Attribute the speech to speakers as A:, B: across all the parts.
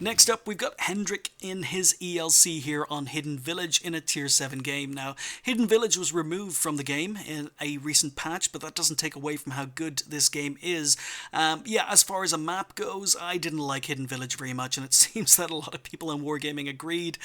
A: Next up, we've got Hendrik in his ELC here on Hidden Village in a Tier 7 game. Now, Hidden Village was removed from the game in a recent patch, but that doesn't take away from how good this game is. Yeah, as far as a map goes, I didn't like Hidden Village very much, and it seems that a lot of people in Wargaming agreed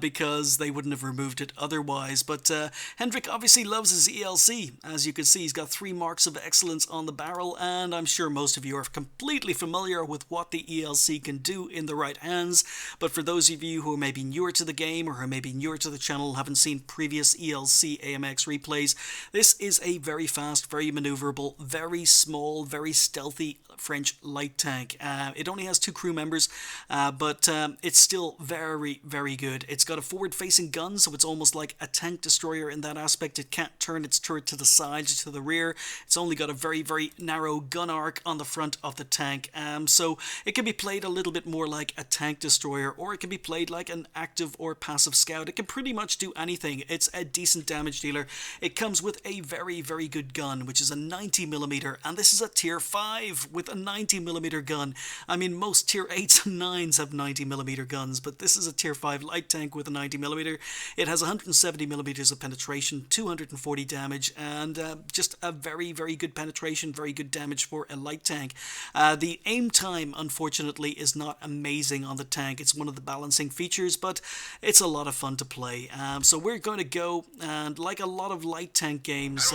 A: because they wouldn't have removed it otherwise. But Hendrik obviously loves his ELC. As you can see, he's got 3 marks of excellence on the barrel, and I'm sure most of you are completely familiar with what the ELC can do in the right hands. But for those of you who are maybe newer to the game or who are maybe newer to the channel, haven't seen previous ELC AMX replays, this is a very fast, very maneuverable, very small, very stealthy French light tank. It only has 2 crew members, but it's still very, very good. It's got a forward-facing gun, so it's almost like a tank destroyer in that aspect. It can't turn its turret to the sides or to the rear. It's only got a very, very narrow gun arc on the front of the tank, so it can be played a little bit more like a tank destroyer, or it can be played like an active or passive scout. It can pretty much do anything. It's a decent damage dealer. It comes with a very, very good gun, which is a 90mm, and this is a tier 5 with a 90mm gun. I mean, most tier 8s and 9s have 90mm guns, but this is a tier 5 light tank with a 90mm. It has 170mm of penetration, 240 damage, and just a very, very good penetration, very good damage for a light tank. The aim time, unfortunately, is not amazing on the tank. It's one of the balancing features, but it's a lot of fun to play. So we're going to go, and like a lot of light tank games,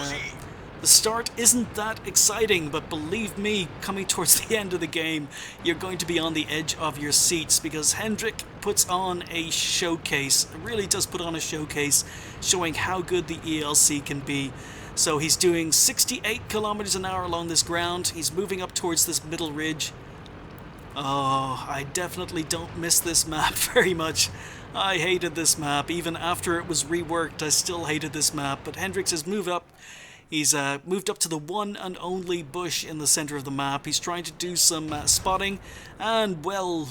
A: the start isn't that exciting, but believe me, coming towards the end of the game, you're going to be on the edge of your seats, because Hendrik puts on a showcase. It really does put on a showcase, showing how good the ELC can be. So he's doing 68 kilometers an hour along this ground. He's moving up towards this middle ridge. Oh, I definitely don't miss this map very much. I hated this map. Even after it was reworked, I still hated this map. But Hendrix has moved up. He's moved up to the one and only bush in the center of the map. He's trying to do some spotting, and well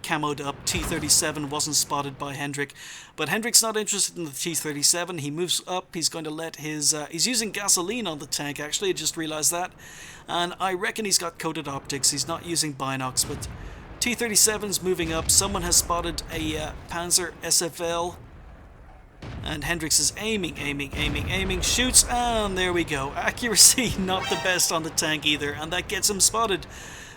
A: camoed up. T-37 wasn't spotted by Hendrik, but Hendrik's not interested in the T-37. He moves up. He's going to let his... he's using gasoline on the tank, actually. I just realized that. And I reckon he's got coated optics. He's not using binocs, but T-37's moving up. Someone has spotted a Panzer SFL. And Hendrix is aiming, shoots, and there we go. Accuracy not the best on the tank either, and that gets him spotted.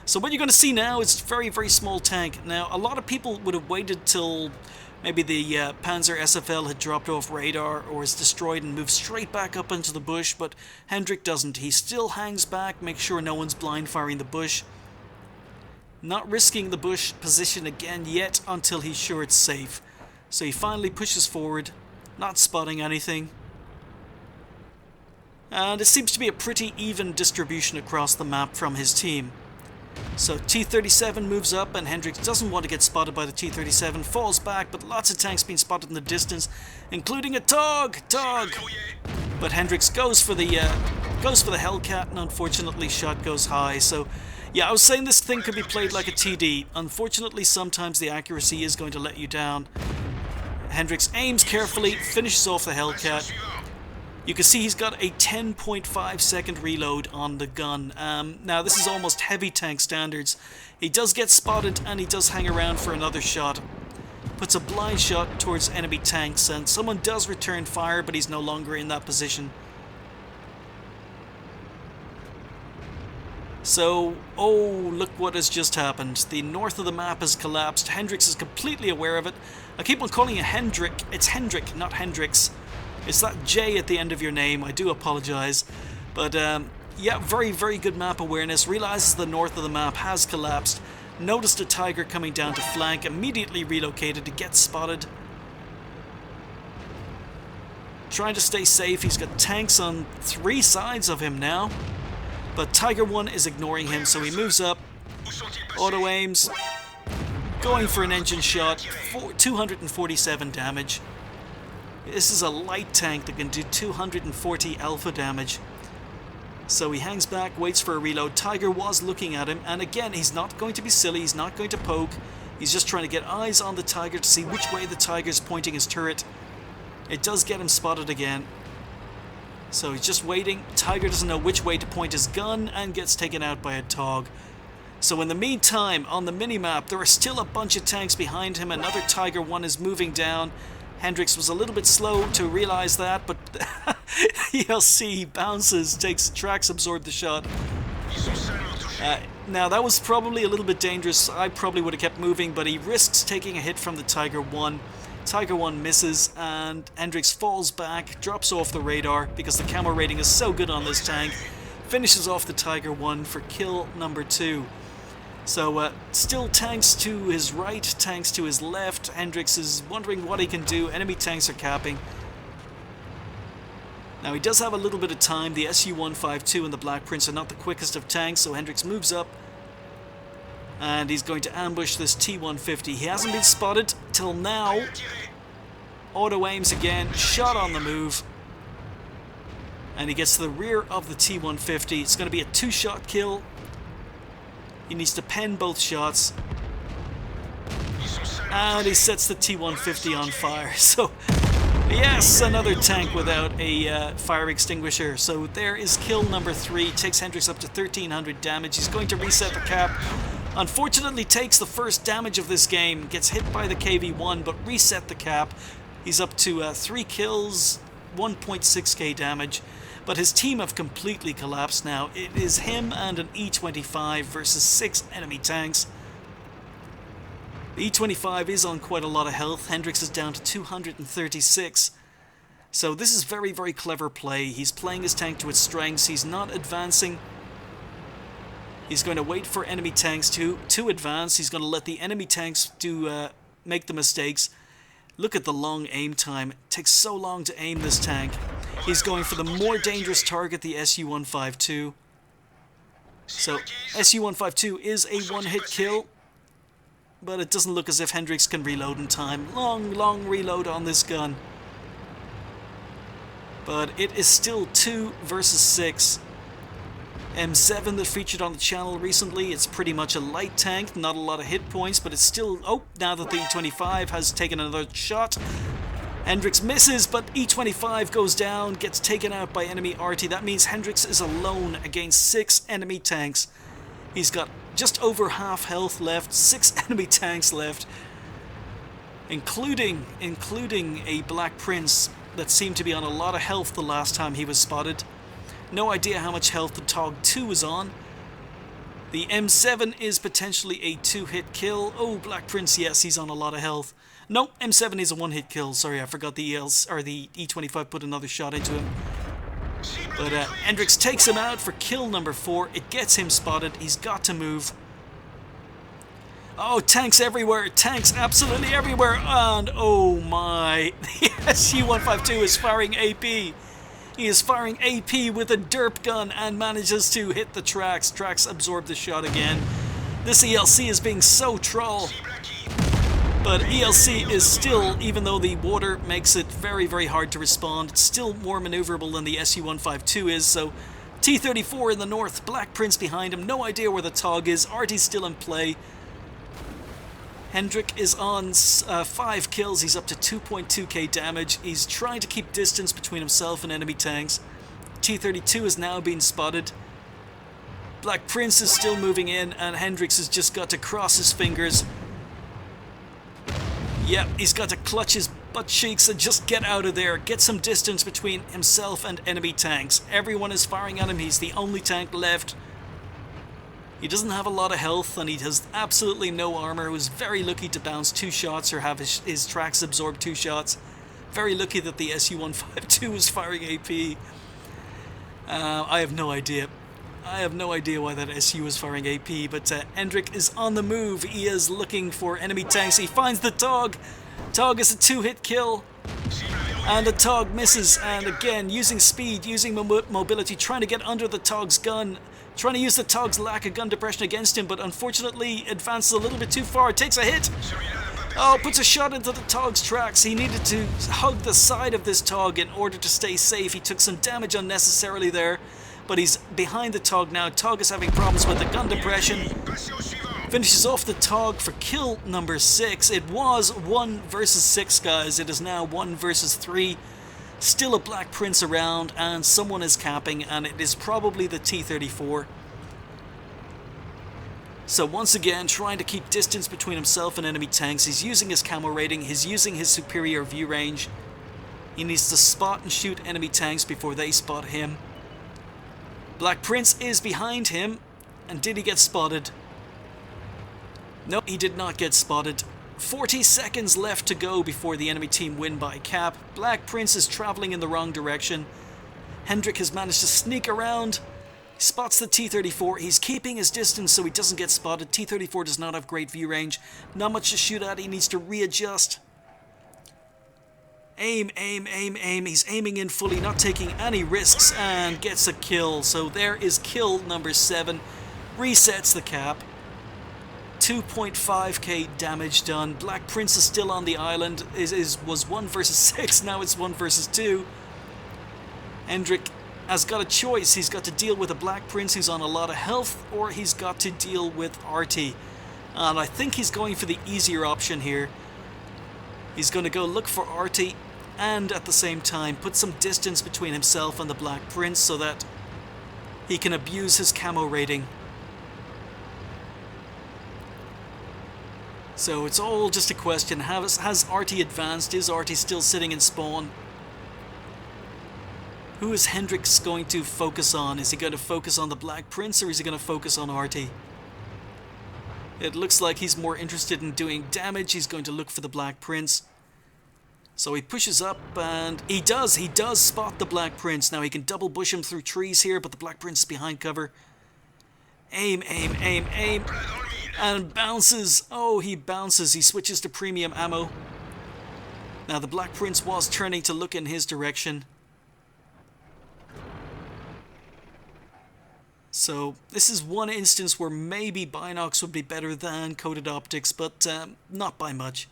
A: So what you're going to see now is a very, very small tank. Now, a lot of people would have waited till maybe the Panzer SFL had dropped off radar or is destroyed and moved straight back up into the bush, but Hendrik doesn't. He still hangs back, makes sure no one's blind firing the bush. Not risking the bush position again yet until he's sure it's safe. So he finally pushes forward, not spotting anything. And it seems to be a pretty even distribution across the map from his team. So T-37 moves up, and Hendrix doesn't want to get spotted by the T-37, falls back, but lots of tanks being spotted in the distance, including a Tog! But Hendrix goes for the Hellcat, and unfortunately shot goes high. So yeah, I was saying this thing could be played like a TD. Unfortunately, sometimes the accuracy is going to let you down. Hendrix aims carefully, finishes off the Hellcat. You can see he's got a 10.5 second reload on the gun. Now this is almost heavy tank standards. He does get spotted, and he does hang around for another shot. Puts a blind shot towards enemy tanks, and someone does return fire, but he's no longer in that position. So, oh, look what has just happened. The north of the map has collapsed. Hendrix is completely aware of it. I keep on calling you Hendrik. It's Hendrik, not Hendrix. It's that J at the end of your name. I do apologize. But, yeah, very, very good map awareness. Realizes the north of the map has collapsed. Noticed a Tiger coming down to flank. Immediately relocated to get spotted. Trying to stay safe. He's got tanks on 3 sides of him now. But Tiger 1 is ignoring him, so he moves up, auto aims, going for an engine shot, 247 damage. This is a light tank that can do 240 alpha damage. So he hangs back, waits for a reload. Tiger was looking at him, and again, he's not going to be silly, he's not going to poke. He's just trying to get eyes on the Tiger to see which way the Tiger's pointing his turret. It does get him spotted again. So he's just waiting. Tiger doesn't know which way to point his gun and gets taken out by a Tog. So in the meantime, on the minimap, there are still a bunch of tanks behind him. Another Tiger 1 is moving down. Hendrikj was a little bit slow to realize that, but ELC bounces, takes tracks, absorb the shot. Now that was probably a little bit dangerous. I probably would have kept moving, but he risks taking a hit from the Tiger 1. Tiger 1 misses, and Hendrikj falls back, drops off the radar because the camo rating is so good on this tank. Finishes off the Tiger 1 for kill number 2. So still tanks to his right, tanks to his left. Hendrikj is wondering what he can do. Enemy tanks are capping. Now he does have a little bit of time. The SU-152 and the Black Prince are not the quickest of tanks, so Hendrikj moves up. And he's going to ambush this T-150. He hasn't been spotted till now. Auto aims again, shot on the move. And he gets to the rear of the T-150. It's going to be a 2-shot kill. He needs to pen both shots. And he sets the T-150 on fire. So, yes, another tank without a fire extinguisher. So there is kill number 3. Takes Hendrikj up to 1300 damage. He's going to reset the cap. Unfortunately takes the first damage of this game. Gets hit by the KV-1, but reset the cap. He's up to 3 kills, 1.6k damage. But his team have completely collapsed now. It is him and an E-25 versus 6 enemy tanks. The E-25 is on quite a lot of health. Hendrikj is down to 236. So this is very, very clever play. He's playing his tank to its strengths. He's not advancing. He's going to wait for enemy tanks to advance. He's going to let the enemy tanks make the mistakes. Look at the long aim time. It takes so long to aim this tank. He's going for the more dangerous target, the SU-152. So, SU-152 is a one-hit kill, but it doesn't look as if Hendrikj can reload in time. Long reload on this gun. But it is still 2 versus 6. M7 that featured on the channel recently, it's pretty much a light tank, not a lot of hit points, but it's still... Oh, now that the E-25 has taken another shot, Hendrikj misses, but E-25 goes down, gets taken out by enemy arty. That means Hendrikj is alone against 6 enemy tanks. He's got just over half health left, 6 enemy tanks left, including a Black Prince that seemed to be on a lot of health the last time he was spotted. No idea how much health the TOG-2 is on. The M7 is potentially a 2-hit kill. Oh, Black Prince, yes, he's on a lot of health. No, M7 is a 1-hit kill. Sorry, I forgot the the E-25 put another shot into him. But Hendrikj takes him out for kill number 4. It gets him spotted. He's got to move. Oh, tanks everywhere. Tanks absolutely everywhere. And oh my, the SU-152 is firing AP. He is firing AP with a derp gun and manages to hit the tracks. Tracks absorb the shot again. This ELC is being so troll. But ELC is still, even though the water makes it very, very hard to respond, it's still more maneuverable than the SU-152 is. So T-34 in the north, Black Prince behind him, no idea where the TOG is. Arty's still in play. Hendrikj is on 5 kills. He's up to 2.2k damage. He's trying to keep distance between himself and enemy tanks. T-32 is now being spotted. Black Prince is still moving in, and Hendrikj has just got to cross his fingers. Yep, he's got to clutch his butt cheeks and just get out of there. Get some distance between himself and enemy tanks. Everyone is firing at him. He's the only tank left. He doesn't have a lot of health, and he has absolutely no armor. He was very lucky to bounce 2 shots or have his tracks absorb 2 shots. Very lucky that the SU-152 was firing AP. I have no idea. I have no idea why that SU is firing AP, but Hendrikj is on the move. He is looking for enemy tanks. He finds the TOG. TOG is a 2-hit kill. And the TOG misses, and again, using speed, using mobility, trying to get under the TOG's gun. Trying to use the TOG's lack of gun depression against him, but unfortunately advances a little bit too far. Takes a hit. Oh, puts a shot into the TOG's tracks. He needed to hug the side of this TOG in order to stay safe. He took some damage unnecessarily there, but he's behind the TOG now. TOG is having problems with the gun depression. Finishes off the TOG for kill number 6. It was 1 versus 6, guys. It is now 1 versus 3. Still a Black Prince around, and someone is capping, and it is probably the T-34. So once again, trying to keep distance between himself and enemy tanks. He's using his camo rating, he's using his superior view range. He needs to spot and shoot enemy tanks before they spot him. Black Prince is behind him. And did he get spotted? No, he did not get spotted. 40 seconds left to go before the enemy team win by cap. Black Prince is traveling in the wrong direction. Hendrik has managed to sneak around. He spots the T-34. He's keeping his distance so he doesn't get spotted. T-34 does not have great view range. Not much to shoot at. He needs to readjust. Aim, aim, aim, aim. He's aiming in fully, not taking any risks, and gets a kill. So there is kill number 7. Resets the cap. 2.5k damage done. Black Prince is still on the island. Was 1 versus 6, now it's 1 versus 2. Hendrik has got a choice. He's got to deal with a Black Prince who's on a lot of health, or he's got to deal with Artie. And I think he's going for the easier option here. He's going to go look for Artie, and at the same time put some distance between himself and the Black Prince so that he can abuse his camo rating. So it's all just a question. Has Artie advanced? Is Artie still sitting in spawn? Who is Hendrik's going to focus on? Is he going to focus on the Black Prince, or is he going to focus on Artie? It looks like he's more interested in doing damage. He's going to look for the Black Prince. So he pushes up, and he does spot the Black Prince. Now he can double bush him through trees here, but the Black Prince is behind cover. Aim, aim, aim, aim. And bounces. Oh, he bounces. He switches to premium ammo. Now the Black Prince was turning to look in his direction. So this is one instance where maybe Binox would be better than coated optics, but not by much.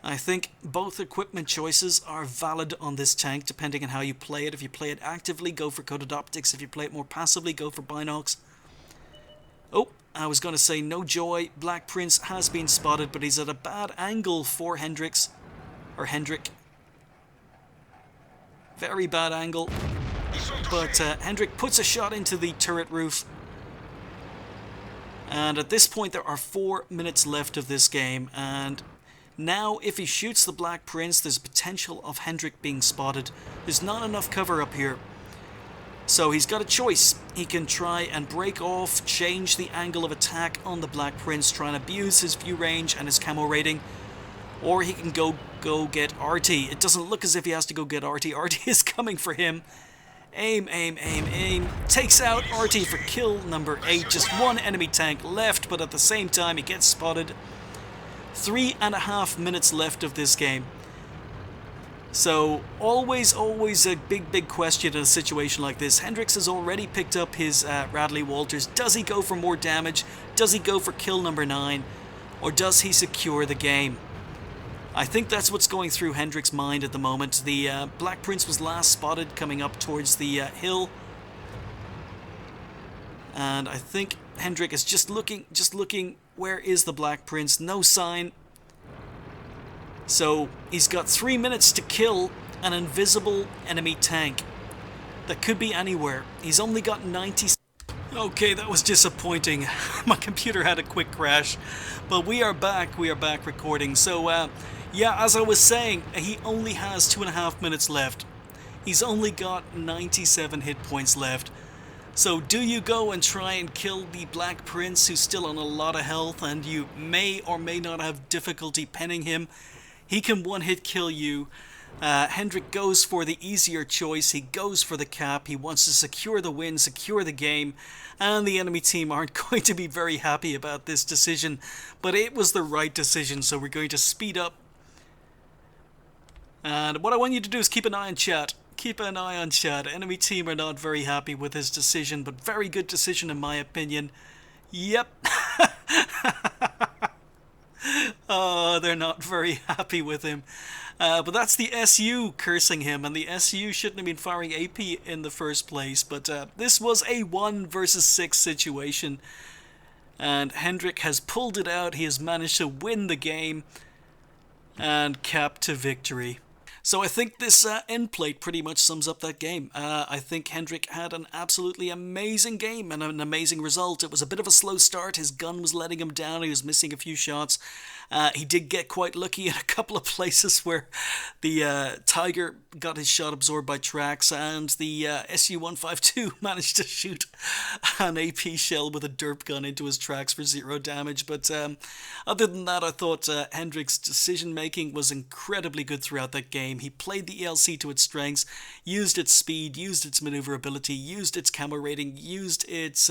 A: I think both equipment choices are valid on this tank depending on how you play it. If you play it actively, go for coated optics. If you play it more passively, go for Binox. Oh, I was going to say no joy. Black Prince has been spotted, but he's at a bad angle for Hendrik. Very bad angle. But Hendrik puts a shot into the turret roof. And at this point there are 4 minutes left of this game. And now if he shoots the Black Prince, there's potential of Hendrik being spotted. There's not enough cover up here. So he's got a choice. He can try and break off, change the angle of attack on the Black Prince, try and abuse his view range and his camo rating. Or he can go get Artie. It doesn't look as if he has to go get Artie. Artie is coming for him. Aim, aim, aim, aim. Takes out Artie for kill number 8. Just one enemy tank left, but at the same time he gets spotted. 3.5 minutes left of this game. So, always a big question in a situation like this. Hendrik has already picked up his Radley Walters. Does he go for more damage? Does he go for kill number 9? Or does he secure the game? I think that's what's going through Hendrik's mind at the moment. The Black Prince was last spotted coming up towards the hill. And I think Hendrik is just looking, where is the Black Prince? No sign. So he's got 3 minutes to kill an invisible enemy tank that could be anywhere. He's only got 90. Okay, that was disappointing. My computer had a quick crash, but we are back recording. So yeah, as I was saying, he only has 2.5 minutes left. He's only got 97 hit points left. So do you go and try and kill the Black Prince, who's still on a lot of health, and you may or may not have difficulty penning him? He can one-hit kill you. Hendrik goes for the easier choice. He goes for the cap. He wants to secure the win, secure the game. And the enemy team aren't going to be very happy about this decision. But it was the right decision, so we're going to speed up. And what I want you to do is keep an eye on chat. Keep an eye on chat. Enemy team are not very happy with his decision, but very good decision in my opinion. Yep. Oh, they're not very happy with him. But that's the SU cursing him, and the SU shouldn't have been firing AP in the first place. But this was a 1 versus 6 situation. And Hendrik has pulled it out. He has managed to win the game and cap to victory. So I think this end plate pretty much sums up that game. I think Hendrik had an absolutely amazing game and an amazing result. It was a bit of a slow start. His gun was letting him down. He was missing a few shots. He did get quite lucky in a couple of places where the Tiger got his shot absorbed by tracks, and the SU-152 managed to shoot an AP shell with a derp gun into his tracks for 0 damage. But other than that, I thought Hendrik's decision making was incredibly good throughout that game. He played the ELC to its strengths, used its speed, used its maneuverability, used its camo rating, used its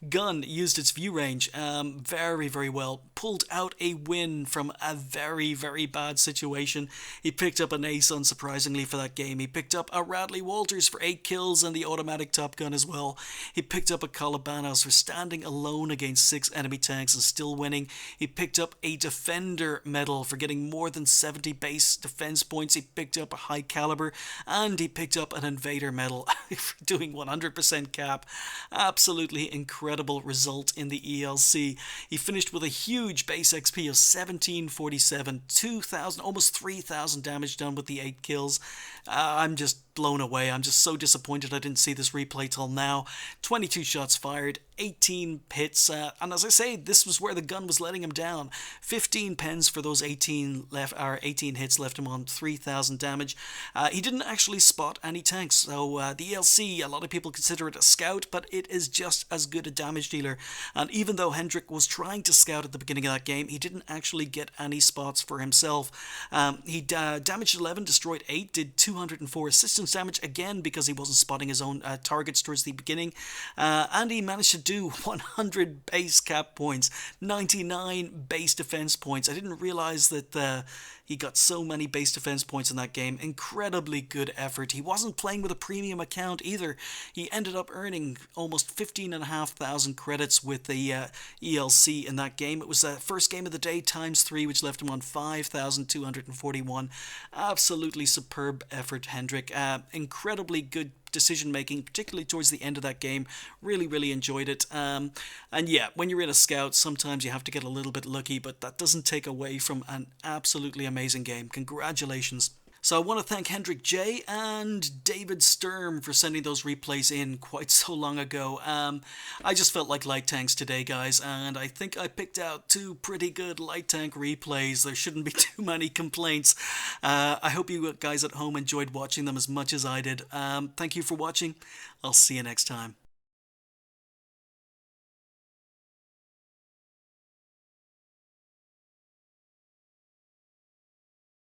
A: gun, used its view range very, very well. Pulled out a win from a very, very bad situation. He picked up an ace, unsurprisingly, for that game. He picked up a Radley Walters for 8 kills and the automatic top gun as well. He picked up a Colabanos for standing alone against 6 enemy tanks and still winning. He picked up a Defender medal for getting more than 70 base defense points. He picked up a High Caliber, and he picked up an Invader medal for doing 100% cap. Absolutely incredible result in the ELC. He finished with a huge base XP of 1747, 2,000, almost 3,000 damage done with the 8 kills. I'm just blown away. I'm just so disappointed I didn't see this replay till now. 22 shots fired, 18 hits, and as I say, this was where the gun was letting him down. 15 pens for those 18 hits left him on 3,000 damage. He didn't actually spot any tanks, so the ELC, a lot of people consider it a scout, but it is just as good a damage dealer. And even though Hendrik was trying to scout at the beginning of that game, he didn't actually get any spots for himself. He damaged 11, destroyed 8, did 204 assistance damage, again because he wasn't spotting his own targets towards the beginning, and he managed to do 100 base cap points, 99 base defense points. I didn't realize that he got so many base defense points in that game. Incredibly good effort. He wasn't playing with a premium account either. He ended up earning almost 15,500 credits with the ELC in that game. It was the first game of the day times 3, which left him on 5,241. Absolutely superb effort, Hendrik. Incredibly good decision making, particularly towards the end of that game. Really enjoyed it. And yeah, when you're in a scout, sometimes you have to get a little bit lucky, but that doesn't take away from an absolutely amazing game. Congratulations. So I want to thank hendrikj and David Sturm for sending those replays in quite so long ago. I just felt like light tanks today, guys, and I think I picked out 2 pretty good light tank replays. There shouldn't be too many complaints. I hope you guys at home enjoyed watching them as much as I did. Thank you for watching. I'll see you next time.